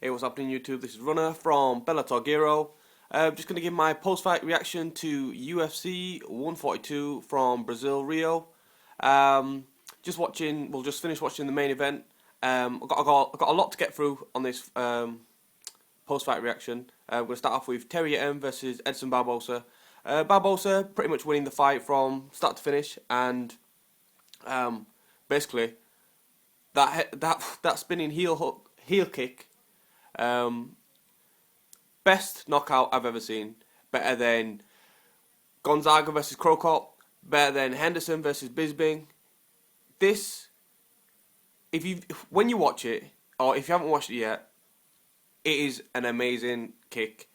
Hey, what's happening YouTube? This is Runner from Bellator Giro. Just going to give my post-fight reaction to UFC 142 from Brazil, Rio. We'll just finish watching the main event. I've got a lot to get through on this post-fight reaction. We're going to start off with Terry Etim versus Edson Barbosa. Barbosa pretty much winning the fight from start to finish, and basically that spinning heel kick. Best knockout I've ever seen. Better than Gonzaga versus Krokop. Better than Henderson versus Bisping. This, when you watch it, or if you haven't watched it yet, it is an amazing kick.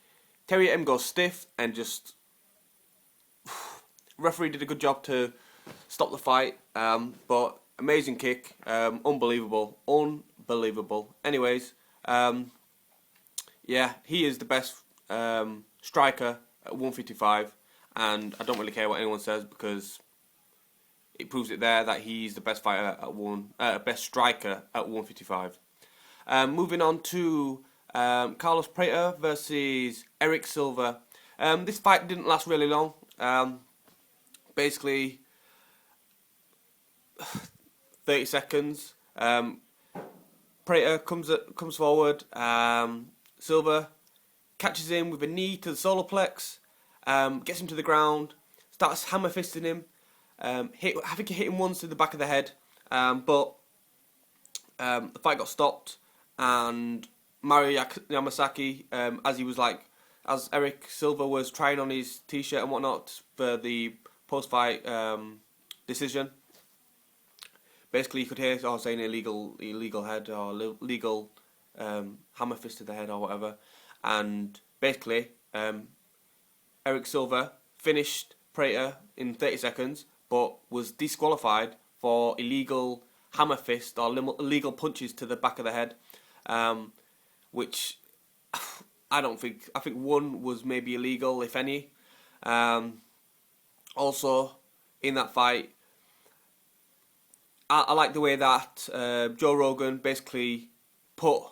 Terry Etim goes stiff and just referee did a good job to stop the fight. But amazing kick, unbelievable. Anyways. Yeah, he is the best striker at 155, and I don't really care what anyone says because it proves it there that he's the best fighter at best striker at 155. Moving on to Carlos Prater versus Erick Silva. This fight didn't last really long. Basically, 30 seconds. Prater comes forward. Silva catches him with a knee to the solar plex, gets him to the ground, starts hammer fisting him. I think he hit him once to the back of the head, but the fight got stopped, and Mario Yamasaki, as Erick Silva was trying on his t-shirt and whatnot for the post-fight decision. Basically, you could hear saying illegal head or legal hammer fist to the head or whatever, and basically Erick Silva finished Prater in 30 seconds, but was disqualified for illegal hammer fist or illegal punches to the back of the head, which I think one was maybe illegal, if any. Also, in that fight, I like the way that Joe Rogan basically put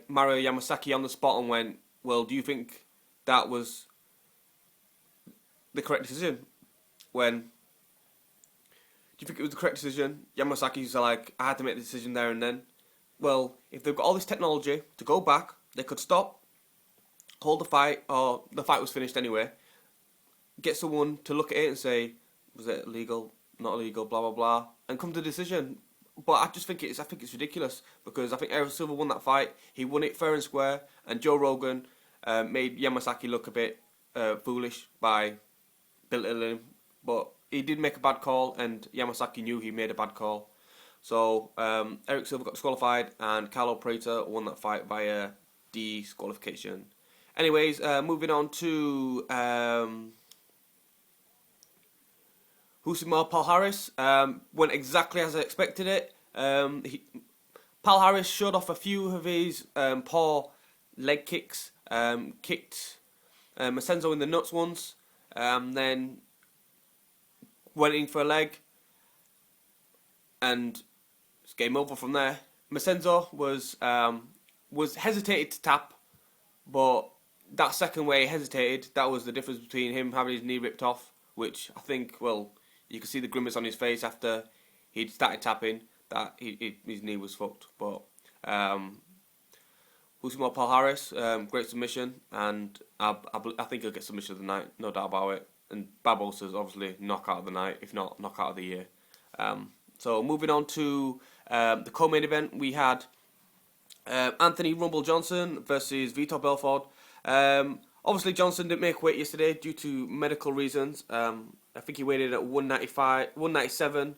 Mario Yamasaki on the spot and went, well, do you think that was the correct decision? Do you think it was the correct decision? Yamasaki's like, I had to make the decision there and then. Well, if they've got all this technology to go back, they could stop, hold the fight, or the fight was finished anyway, get someone to look at it and say, was it illegal, not illegal, blah, blah, blah, and come to a decision. But I think it's ridiculous, because I think Erick Silva won that fight. He won it fair and square, and Joe Rogan made Yamasaki look a bit foolish by belittling him. But he did make a bad call, and Yamasaki knew he made a bad call. So Erick Silva got disqualified, and Carlos Prater won that fight via disqualification. Anyways, moving on to Palhares. Went exactly as I expected it. Palhares showed off a few of his poor leg kicks. Kicked Masenzo in the nuts once. Then went in for a leg, and it's game over from there. Masenzo was hesitated to tap, but that second way he hesitated, that was the difference between him having his knee ripped off, which I think, well, you could see the grimace on his face after he'd started tapping, that his knee was fucked. But Palhares, great submission, and I think he'll get submission of the night, no doubt about it. And Barbosa's obviously knockout of the night, if not knockout of the year. So moving on to the co-main event, we had Anthony Rumble Johnson versus Vitor Belfort. Obviously, Johnson didn't make weight yesterday due to medical reasons. I think he weighed in at 197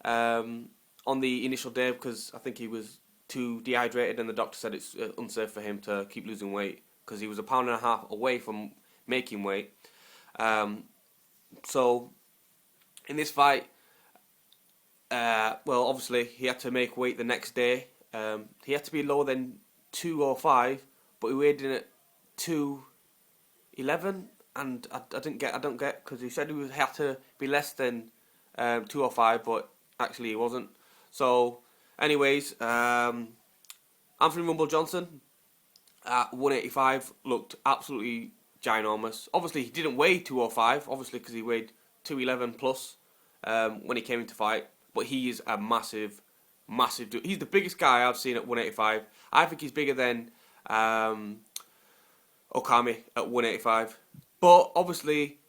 on the initial day because I think he was too dehydrated, and the doctor said it's unsafe for him to keep losing weight because he was a pound and a half away from making weight. So in this fight, well, obviously he had to make weight the next day. He had to be lower than 205, but he weighed in at 211, and I don't get because he said he had to be less than 205, but actually he wasn't. So, anyways, Anthony Rumble Johnson at 185 looked absolutely ginormous. Obviously, he didn't weigh 205, obviously, because he weighed 211 plus when he came into fight. But he is a massive, massive dude. He's the biggest guy I've seen at 185. I think he's bigger than Okami at 185. But obviously,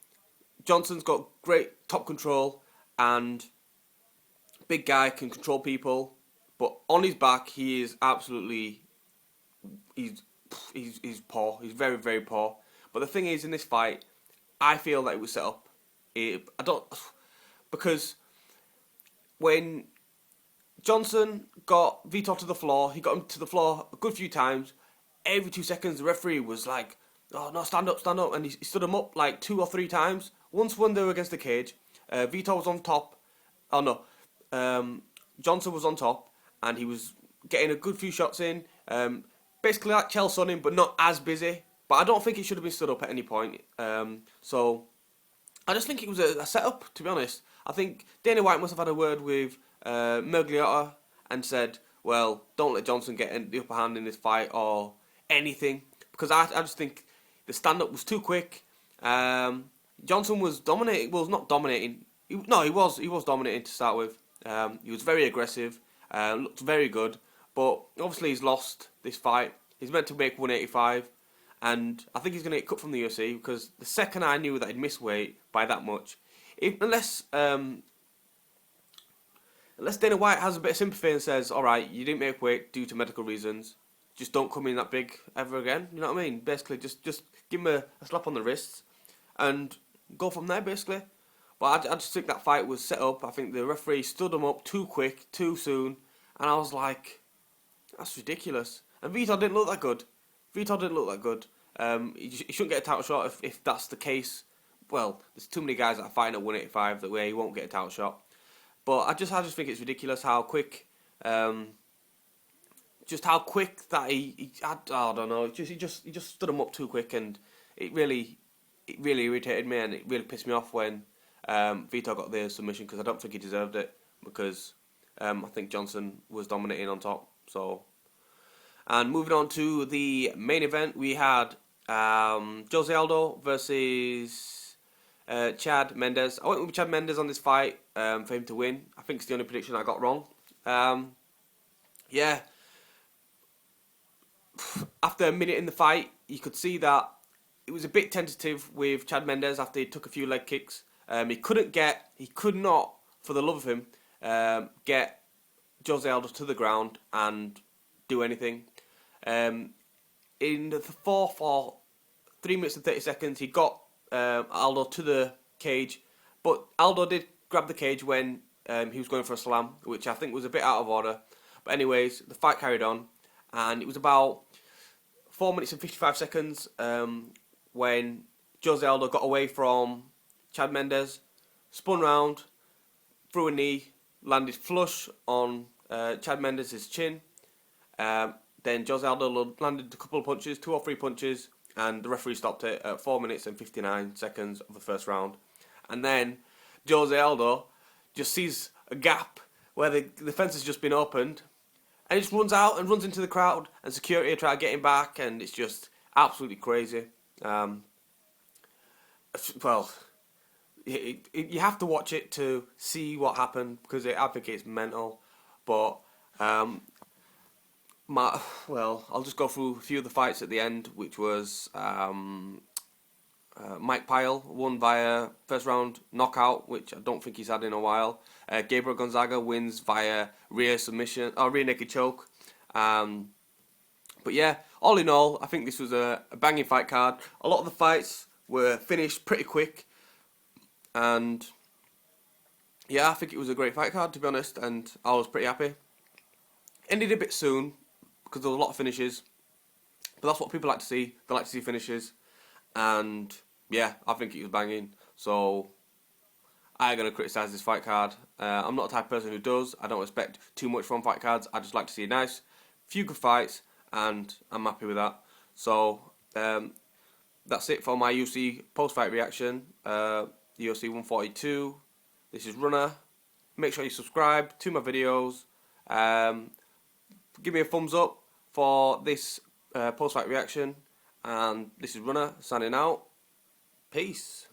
Johnson's got great top control and big guy, can control people. But on his back, he is absolutely, he's poor. He's very, very poor. But the thing is, in this fight, I feel that it was set up. Because when Johnson got Vitor to the floor, he got him to the floor a good few times. Every 2 seconds, the referee was like, "Oh no, stand up," and he stood him up like 2 or 3 times. Once when they were against the cage, Vitor was on top. Oh no, Johnson was on top, and he was getting a good few shots in. Basically like Chelsea on him, but not as busy. But I don't think he should have been stood up at any point. So I just think it was a setup, to be honest. I think Dana White must have had a word with Mergliota and said, well, don't let Johnson get the upper hand in this fight or anything. Because I just think the stand-up was too quick. Johnson was dominating. Well, not dominating. He was dominating to start with. He was very aggressive. Looked very good. But obviously he's lost this fight. He's meant to make 185. And I think he's going to get cut from the UFC because the second I knew that he'd missed weight by that much, unless Dana White has a bit of sympathy and says, all right, you didn't make weight due to medical reasons, just don't come in that big ever again. You know what I mean? Basically, just give him a slap on the wrists and go from there, basically. But I just think that fight was set up. I think the referee stood him up too quick, too soon, and I was like, that's ridiculous. And Vitor didn't look that good. He shouldn't get a title shot if that's the case. Well, there's too many guys that are fighting at 185 that way he won't get a title shot. But I just think it's ridiculous how quick, just how quick that I don't know. He just stood him up too quick, and it really irritated me, and it really pissed me off when Vitor got the submission because I don't think he deserved it because I think Johnson was dominating on top. So. And moving on to the main event, we had Jose Aldo versus Chad Mendes. I went with Chad Mendes on this fight for him to win. I think it's the only prediction I got wrong. Yeah. After a minute in the fight, you could see that it was a bit tentative with Chad Mendes after he took a few leg kicks. He could not, for the love of him, get Jose Aldo to the ground and do anything. In the fourth or 3 minutes and 30 seconds, he got Aldo to the cage, but Aldo did grab the cage when he was going for a slam, which I think was a bit out of order. But anyways, the fight carried on, and it was about 4 minutes and 55 seconds when Jose Aldo got away from Chad Mendes, spun round, threw a knee, landed flush on Chad Mendes' chin. Then Jose Aldo landed a couple of punches, 2 or 3 punches, and the referee stopped it at 4 minutes and 59 seconds of the first round. And then Jose Aldo just sees a gap where the fence has just been opened, and he just runs out and runs into the crowd, and security try to get him back, and it's just absolutely crazy. Well, you have to watch it to see what happened because I think it's mental, but. I'll just go through a few of the fights at the end, which was Mike Pyle won via first round knockout, which I don't think he's had in a while. Gabriel Gonzaga wins via rear naked choke. But yeah, all in all, I think this was a banging fight card. A lot of the fights were finished pretty quick, and yeah, I think it was a great fight card, to be honest, and I was pretty happy. Ended a bit soon because there was a lot of finishes, but that's what people like to see. They like to see finishes, and yeah, I think it was banging. So I ain't gonna criticise this fight card. I'm not the type of person who does. I don't expect too much from fight cards. I just like to see a nice few good fights, and I'm happy with that. So that's it for my UFC post-fight reaction. UFC 142. This is Runner. Make sure you subscribe to my videos. Give me a thumbs up for this post-fight reaction. And this is Runner signing out. Peace.